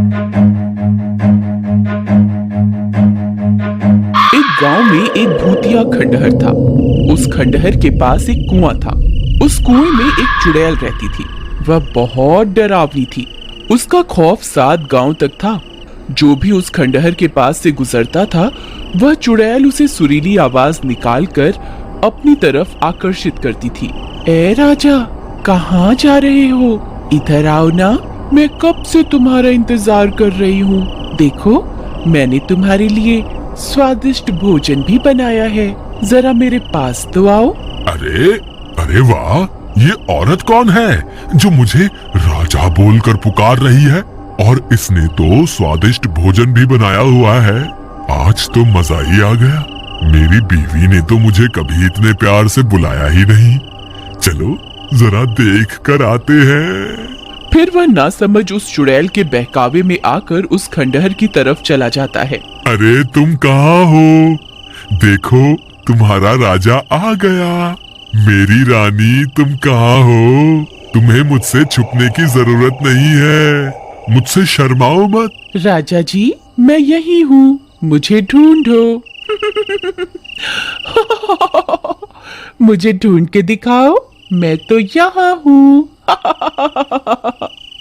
एक गांव में एक भूतिया खंडहर था। उस खंडहर के पास एक कुआं था। उस कुएं में एक चुड़ैल रहती थी। वह बहुत डरावनी थी। उसका खौफ 7 गांव तक था। जो भी उस खंडहर के पास से गुजरता था, वह चुड़ैल उसे सुरीली आवाज निकालकर अपनी तरफ आकर्षित करती थी। ए राजा, कहाँ जा रहे हो? इधर आओ ना, मैं कब से तुम्हारा इंतजार कर रही हूँ। देखो, मैंने तुम्हारे लिए स्वादिष्ट भोजन भी बनाया है। जरा मेरे पास तो आओ। अरे अरे वाह, ये औरत कौन है जो मुझे राजा बोलकर पुकार रही है? और इसने तो स्वादिष्ट भोजन भी बनाया हुआ है। आज तो मजा ही आ गया। मेरी बीवी ने तो मुझे कभी इतने प्यार से बुलाया ही नहीं। चलो जरा देख कर आते हैं। फिर वह नासमझ उस चुड़ैल के बहकावे में आकर उस खंडहर की तरफ चला जाता है। अरे तुम कहाँ हो? देखो, तुम्हारा राजा आ गया। मेरी रानी, तुम कहाँ हो? तुम्हें मुझसे छुपने की जरूरत नहीं है। मुझसे शर्माओ मत। राजा जी, मैं यही हूँ, मुझे ढूंढो। मुझे ढूंढ के दिखाओ, मैं तो यहाँ हूँ।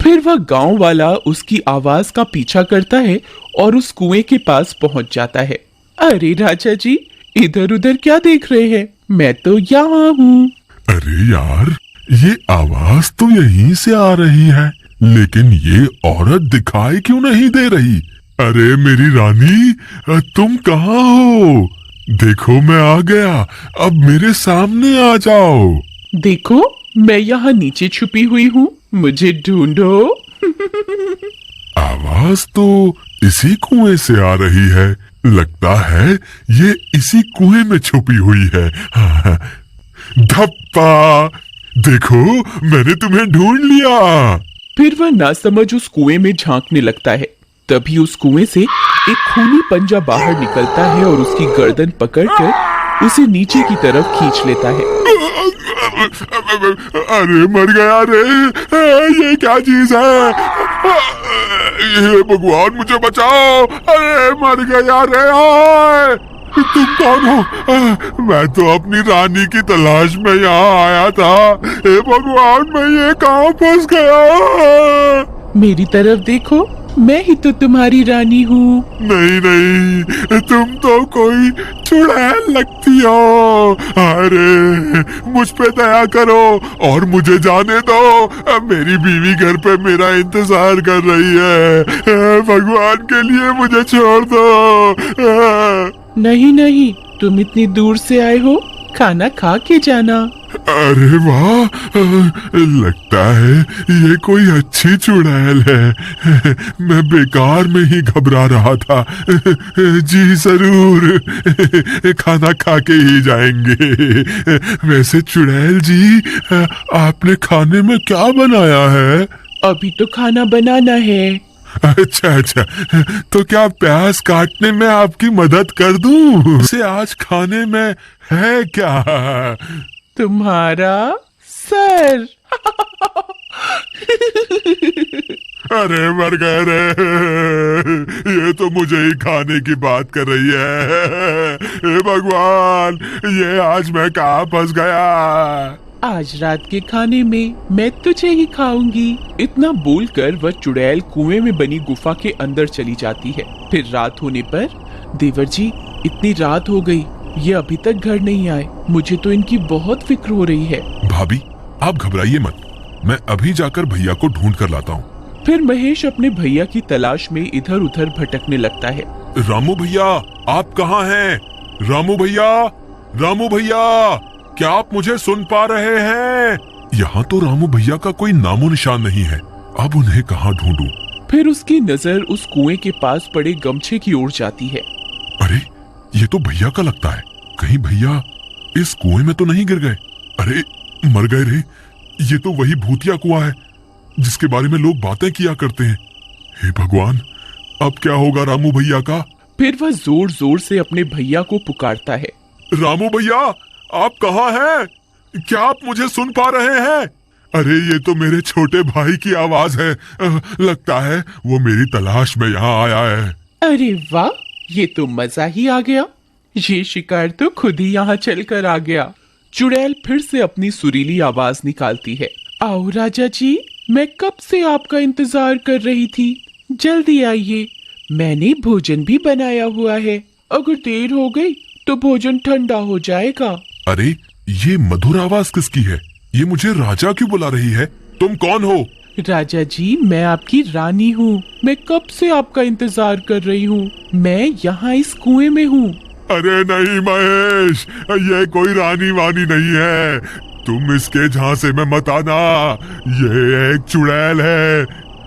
फिर वह गांव वाला उसकी आवाज का पीछा करता है और उस कुएं के पास पहुंच जाता है। अरे राजा जी, इधर उधर क्या देख रहे हैं? मैं तो यहाँ हूँ। अरे यार, ये आवाज तो यहीं से आ रही है, लेकिन ये औरत दिखाई क्यों नहीं दे रही? अरे मेरी रानी, तुम कहाँ हो? देखो, मैं आ गया। अब मेरे सामने आ जाओ। देखो, मैं यहाँ नीचे छुपी हुई हूँ, मुझे ढूंढो। आवाज तो इसी कुएं से आ रही है। लगता है ये इसी कुएं में छुपी हुई है। धप्पा! देखो, मैंने तुम्हें ढूंढ लिया। फिर वह नासमझ उस कुएं में झांकने लगता है। तभी उस कुएं से एक खूनी पंजा बाहर निकलता है और उसकी गर्दन पकड़कर उसे नीचे की तरफ खींच लेता है। अरे मर गया रे! ये क्या चीज है? हे भगवान, मुझे बचाओ! अरे मर गया रे! आए! तुम कौन हो? मैं तो अपनी रानी की तलाश में यहाँ आया था। हे भगवान, मैं ये कहाँ फंस गया? मेरी तरफ देखो, मैं ही तो तुम्हारी रानी हूँ। नहीं नहीं, तुम तो कोई चुड़ैल लगती हो। अरे मुझ पे दया करो और मुझे जाने दो। मेरी बीवी घर पे मेरा इंतजार कर रही है। भगवान के लिए मुझे छोड़ दो। नहीं नहीं, तुम इतनी दूर से आए हो, खाना खा के जाना। अरे वाह, लगता है ये कोई अच्छी चुड़ैल है। मैं बेकार में ही घबरा रहा था। जी जरूर, खाना खा के ही जाएंगे। वैसे चुड़ैल जी, आपने खाने में क्या बनाया है? अभी तो खाना बनाना है। अच्छा अच्छा, तो क्या प्याज काटने में आपकी मदद कर दूं? इसे आज खाने में है क्या? तुम्हारा सर। अरे मर गए रे! ये तो मुझे ही खाने की बात कर रही है। हे भगवान, ये आज मैं कहाँ फंस गया? आज रात के खाने में मैं तुझे ही खाऊंगी। इतना बोलकर वह चुड़ैल कुएं में बनी गुफा के अंदर चली जाती है। फिर रात होने पर, देवर जी, इतनी रात हो गई, ये अभी तक घर नहीं आए। मुझे तो इनकी बहुत फिक्र हो रही है। भाभी, आप घबराइए मत, मैं अभी जाकर भैया को ढूंढ कर लाता हूँ। फिर महेश अपने भैया की तलाश में इधर उधर भटकने लगता है। रामू भैया, आप कहाँ हैं? रामू भैया, रामू भैया, क्या आप मुझे सुन पा रहे हैं? यहाँ तो रामू भैया का कोई नामो निशान नहीं है। अब उन्हें कहाँ ढूंढूं? फिर उसकी नजर उस कुएं के पास पड़े गमछे की ओर जाती है। अरे, ये तो भैया का लगता है। कहीं भैया इस कुएं में तो नहीं गिर गए? अरे मर गए रे! ये तो वही भूतिया कुआं है जिसके बारे में लोग बातें किया करते हैं। हे भगवान, अब क्या होगा रामू भैया का? फिर वह जोर जोर से अपने भैया को पुकारता है। रामू भैया, आप कहाँ हैं? क्या आप मुझे सुन पा रहे हैं? अरे ये तो मेरे छोटे भाई की आवाज है। लगता है वो मेरी तलाश में यहाँ आया है। अरे वाह, ये तो मजा ही आ गया। ये शिकार तो खुद ही यहाँ चलकर आ गया। चुड़ैल फिर से अपनी सुरीली आवाज निकालती है। आओ राजा जी, मैं कब से आपका इंतजार कर रही थी। जल्दी आइए, मैंने भोजन भी बनाया हुआ है। अगर देर हो गई तो भोजन ठंडा हो जाएगा। अरे ये मधुर आवाज किसकी है? ये मुझे राजा क्यों बुला रही है? तुम कौन हो? राजा जी, मैं आपकी रानी हूँ। मैं कब से आपका इंतजार कर रही हूँ। मैं यहाँ इस कुएं में हूँ। अरे नहीं महेश, ये कोई रानी वानी नहीं है। तुम इसके झांसे में मत आना। ये एक चुड़ैल है।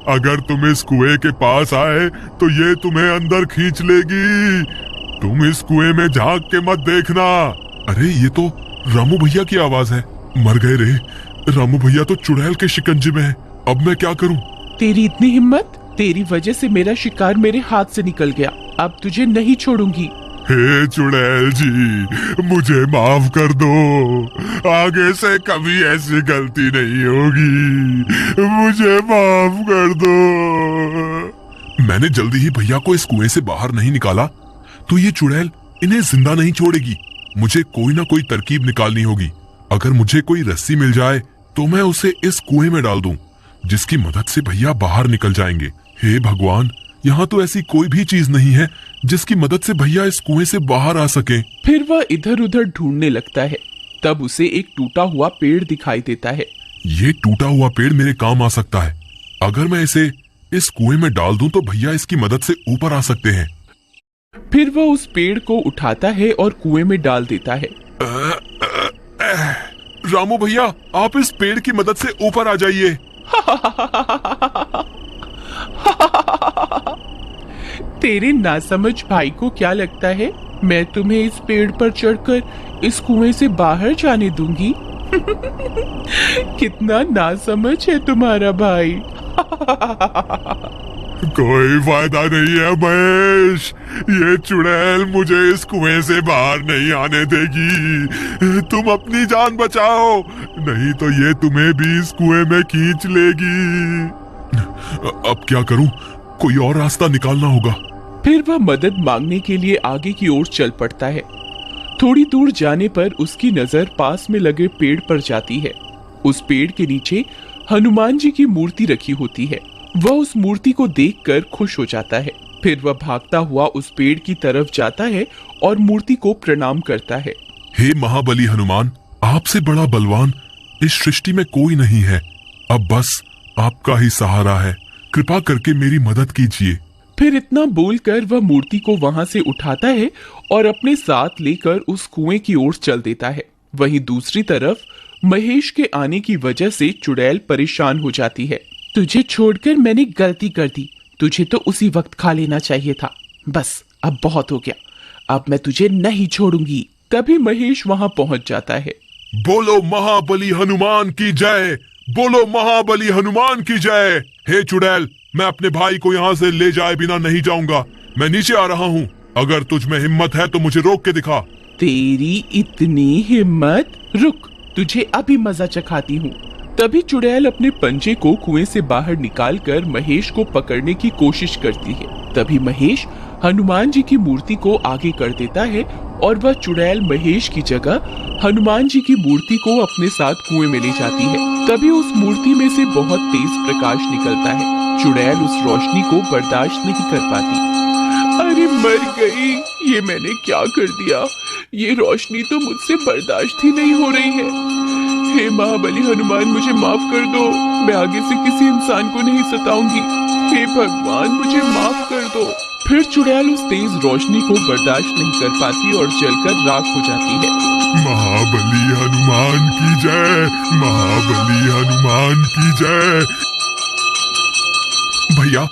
अगर तुम इस कुएं के पास आए तो ये तुम्हें अंदर खींच लेगी। तुम इस कुएं में झांक के मत देखना। अरे ये तो रामू भैया की आवाज है। मर गए रे, रामू भैया तो चुड़ैल के शिकंजे में है। अब मैं क्या करूं? तेरी इतनी हिम्मत! तेरी वजह से मेरा शिकार मेरे हाथ से निकल गया। अब तुझे नहीं छोड़ूंगी। हे चुड़ैल जी, मुझे माफ कर दो। आगे से कभी ऐसी गलती नहीं होगी। मुझे माफ कर दो। मैंने जल्दी ही भैया को इस कुएं से बाहर नहीं निकाला तो ये चुड़ैल इन्हें जिंदा नहीं छोड़ेगी। मुझे कोई ना कोई तरकीब निकालनी होगी। अगर मुझे कोई रस्सी मिल जाए तो मैं उसे इस कुएं में डाल दूं, जिसकी मदद से भैया बाहर निकल जाएंगे। हे भगवान, यहाँ तो ऐसी कोई भी चीज नहीं है जिसकी मदद से भैया इस कुएं से बाहर आ सके। फिर वह इधर उधर ढूंढने लगता है। तब उसे एक टूटा हुआ पेड़ दिखाई देता है। ये टूटा हुआ पेड़ मेरे काम आ सकता है। अगर मैं इसे इस कुएं में डाल दूं तो भैया इसकी मदद से ऊपर आ सकते हैं। फिर वह उस पेड़ को उठाता है और कुएं में डाल देता है। रामू भैया, आप इस पेड़ की मदद से ऊपर आ जाइए। तेरे नासमझ भाई को क्या लगता है मैं तुम्हें इस पेड़ पर चढ़कर इस कुएं से बाहर जाने दूंगी? कितना नासमझ है तुम्हारा भाई। कोई फायदा नहीं है महेश, ये चुड़ैल मुझे इस कुएं से बाहर नहीं आने देगी। तुम अपनी जान बचाओ, नहीं तो ये तुम्हें भी इस कुएं में खींच लेगी। अब क्या करूं? कोई और रास्ता निकालना होगा। फिर वह मदद मांगने के लिए आगे की ओर चल पड़ता है। थोड़ी दूर जाने पर उसकी नजर पास में लगे पेड़ पर जाती है। उस पेड़ के नीचे हनुमान जी की मूर्ति रखी होती है। वह उस मूर्ति को देखकर खुश हो जाता है। फिर वह भागता हुआ उस पेड़ की तरफ जाता है और मूर्ति को प्रणाम करता है। हे महाबली हनुमान, आपसे बड़ा बलवान इस सृष्टि में कोई नहीं है। अब बस आपका ही सहारा है। कृपा करके मेरी मदद कीजिए। फिर इतना बोलकर वह मूर्ति को वहां से उठाता है और अपने साथ लेकर उस कुएं की ओर चल देता है। वहीं दूसरी तरफ महेश के आने की वजह से चुड़ैल परेशान हो जाती है। तुझे छोड़कर मैंने गलती कर दी। तुझे तो उसी वक्त खा लेना चाहिए था। बस अब बहुत हो गया। अब मैं तुझे नहीं छोड़ूंगी। तभी महेश वहां पहुंच जाता है। बोलो महाबली हनुमान की जय, बोलो महाबली हनुमान की जय। हे चुड़ैल, मैं अपने भाई को यहाँ से ले जाए बिना नहीं जाऊंगा। मैं नीचे आ रहा हूँ। अगर तुझ में हिम्मत है तो मुझे रोक के दिखा। तेरी इतनी हिम्मत? रुक, तुझे अभी मजा चखाती हूँ। तभी चुड़ैल अपने पंजे को कुएं से बाहर निकालकर महेश को पकड़ने की कोशिश करती है। तभी महेश हनुमान जी की मूर्ति को आगे कर देता है और वह चुड़ैल महेश की जगह हनुमान जी की मूर्ति को अपने साथ कुएं में ले जाती है। तभी उस मूर्ति में से बहुत तेज प्रकाश निकलता है। चुड़ैल उस रोशनी को बर्दाश्त नहीं कर पाती। अरे मर गई, ये मैंने क्या कर दिया? ये रोशनी तो मुझसे बर्दाश्त ही नहीं हो रही है। हे महाबली हनुमान, मुझे माफ कर दो। मैं आगे से किसी इंसान को नहीं सताऊंगी। हे भगवान, मुझे माफ कर दो। फिर चुड़ैल उस तेज रोशनी को बर्दाश्त नहीं कर पाती और जलकर राख हो जाती है। महाबली हनुमान की जय, महाबली हनुमान की जय। भैया,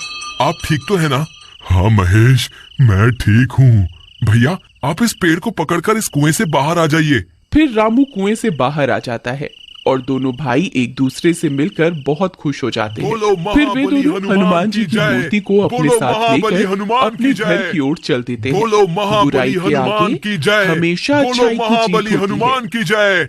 आप ठीक तो है ना? हाँ महेश, मैं ठीक हूँ। भैया, आप इस पेड़ को पकड़कर इस कुएं से बाहर आ जाइए। फिर रामू कुएं से बाहर आ जाता है और दोनों भाई एक दूसरे से मिलकर बहुत खुश हो जाते हैं। फिर वे दोनों हनुमान जी की मूर्ति को अपने साथ लेकर अपने घर की ओर चल देते हैं। बुराई के आगे हमेशा अच्छाई की जीत होती है। हनुमान की जय।